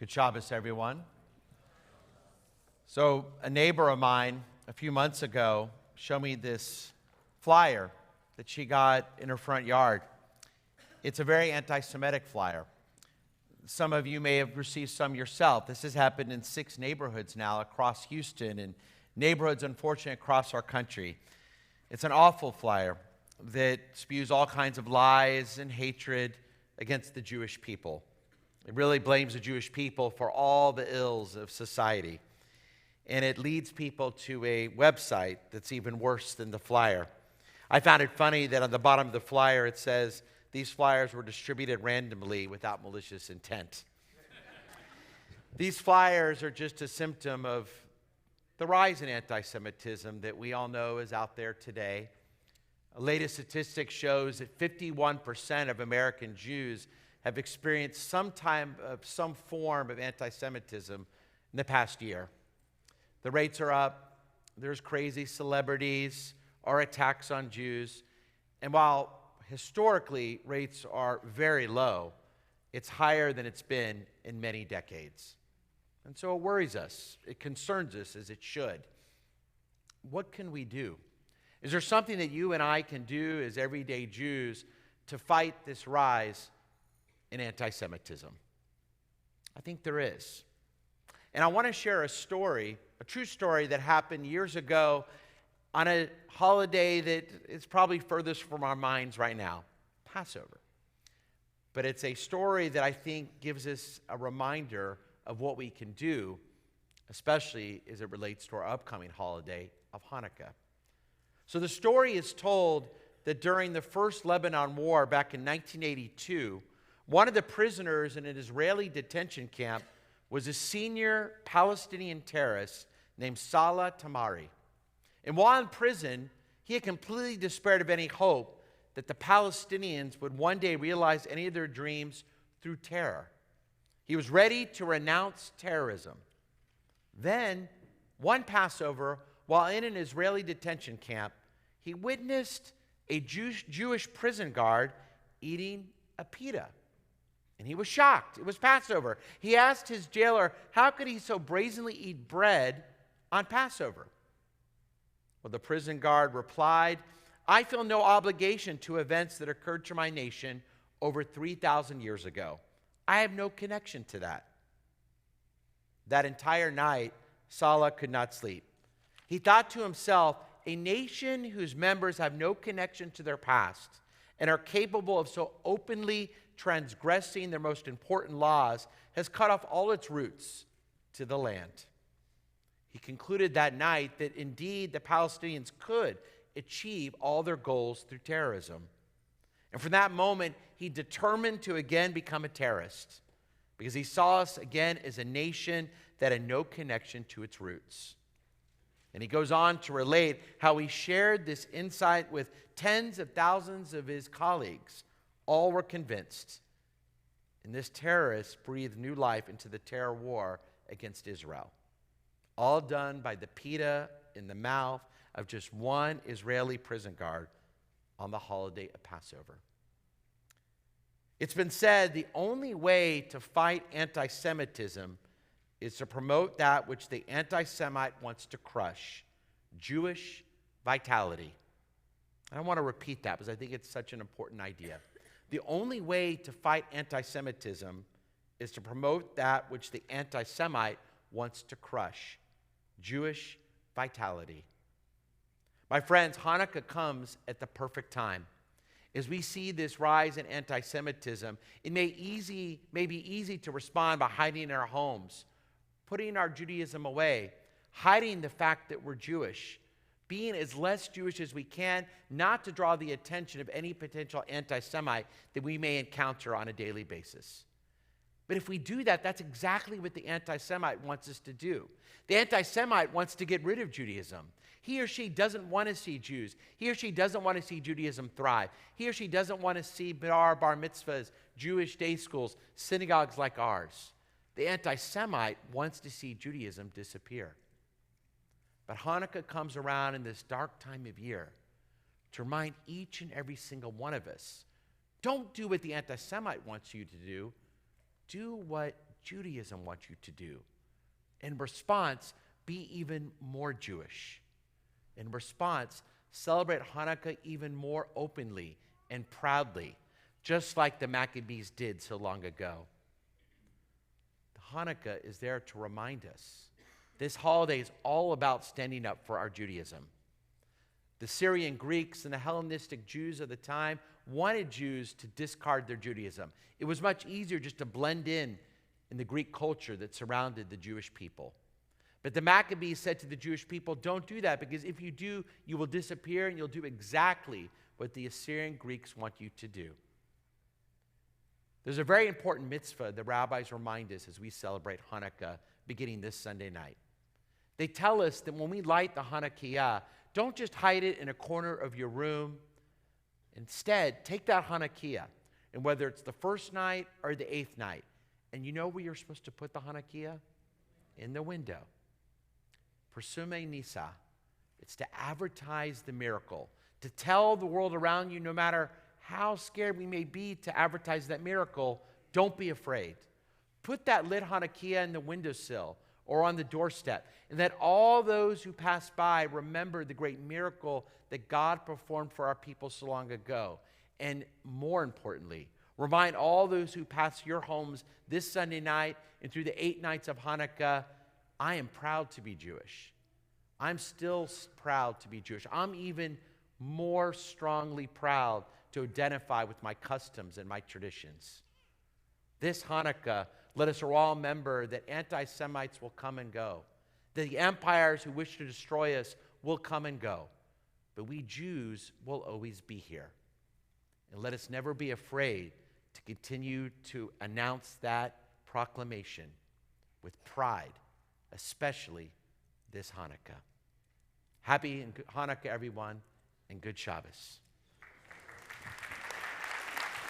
Good Shabbos, everyone. So a neighbor of mine a few months ago showed me this flyer that she got in her front yard. It's a very anti-Semitic flyer. Some of you may have received some yourself. This has happened in 6 neighborhoods now across Houston and neighborhoods, unfortunately, across our country. It's an awful flyer that spews all kinds of lies and hatred against the Jewish people. It really blames the Jewish people for all the ills of society. And it leads people to a website that's even worse than the flyer. I found it funny that on the bottom of the flyer it says, these flyers were distributed randomly without malicious intent. These flyers are just a symptom of the rise in anti-Semitism that we all know is out there today. A latest statistic shows that 51% of American Jews have experienced some form of anti-Semitism in the past year. The rates are up. There's crazy celebrities or attacks on Jews. And while historically rates are very low, it's higher than it's been in many decades. And so it worries us. It concerns us, as it should. What can we do? Is there something that you and I can do as everyday Jews to fight this rise in anti-Semitism? I think there is. And I want to share a story, a true story that happened years ago on a holiday that is probably furthest from our minds right now, Passover. But it's a story that I think gives us a reminder of what we can do, especially as it relates to our upcoming holiday of Hanukkah. So the story is told that during the First Lebanon War back in 1982, one of the prisoners in an Israeli detention camp was a senior Palestinian terrorist named Salah Tamari. And while in prison, he had completely despaired of any hope that the Palestinians would one day realize any of their dreams through terror. He was ready to renounce terrorism. Then, one Passover, while in an Israeli detention camp, he witnessed a Jewish prison guard eating a pita. And he was shocked. It was Passover. He asked his jailer, how could he so brazenly eat bread on Passover? Well, the prison guard replied, I feel no obligation to events that occurred to my nation over 3,000 years ago. I have no connection to that. That entire night, Salah could not sleep. He thought to himself, a nation whose members have no connection to their past and are capable of so openly transgressing their most important laws has cut off all its roots to the land. He concluded that night that indeed the Palestinians could achieve all their goals through terrorism. And from that moment, he determined to again become a terrorist because he saw us again as a nation that had no connection to its roots. And he goes on to relate how he shared this insight with tens of thousands of his colleagues. All were convinced. And this terrorist breathed new life into the terror war against Israel. All done by the pita in the mouth of just one Israeli prison guard on the holiday of Passover. It's been said the only way to fight anti-Semitism is to promote that which the anti-Semite wants to crush, Jewish vitality. And I want to repeat that because I think it's such an important idea. The only way to fight anti-Semitism is to promote that which the anti-Semite wants to crush, Jewish vitality. My friends, Hanukkah comes at the perfect time. As we see this rise in anti-Semitism, it may be easy to respond by hiding in our homes, putting our Judaism away, hiding the fact that we're Jewish, being as less Jewish as we can, not to draw the attention of any potential anti-Semite that we may encounter on a daily basis. But if we do that, that's exactly what the anti-Semite wants us to do. The anti-Semite wants to get rid of Judaism. He or she doesn't want to see Jews. He or she doesn't want to see Judaism thrive. He or she doesn't want to see bar mitzvahs, Jewish day schools, synagogues like ours. The anti-Semite wants to see Judaism disappear. But Hanukkah comes around in this dark time of year to remind each and every single one of us, don't do what the anti-Semite wants you to do. Do what Judaism wants you to do. In response, be even more Jewish. In response, celebrate Hanukkah even more openly and proudly, just like the Maccabees did so long ago. Hanukkah is there to remind us this holiday is all about standing up for our Judaism. The Syrian Greeks and the Hellenistic Jews of the time wanted Jews to discard their Judaism. It was much easier just to blend in the Greek culture that surrounded the Jewish people. But the Maccabees said to the Jewish people, don't do that, because if you do, you will disappear and you'll do exactly what the Assyrian Greeks want you to do. There's a very important mitzvah the rabbis remind us as we celebrate Hanukkah beginning this Sunday night. They tell us that when we light the Hanukkah, don't just hide it in a corner of your room. Instead, take that Hanukkah, and whether it's the first night or the 8th night, and you know where you're supposed to put the Hanukkah? In the window. Persume Nisa. It's to advertise the miracle, to tell the world around you, no matter how scared we may be to advertise that miracle, don't be afraid. Put that lit Hanukkah in the windowsill or on the doorstep, and let all those who pass by remember the great miracle that God performed for our people so long ago. And more importantly, remind all those who pass your homes this Sunday night and through the 8 nights of Hanukkah, I am proud to be Jewish. I'm still proud to be Jewish. I'm even more strongly proud to identify with my customs and my traditions. This Hanukkah, let us all remember that anti-Semites will come and go, that the empires who wish to destroy us will come and go, but we Jews will always be here. And let us never be afraid to continue to announce that proclamation with pride, especially this Hanukkah. Happy Hanukkah, everyone, and good Shabbos.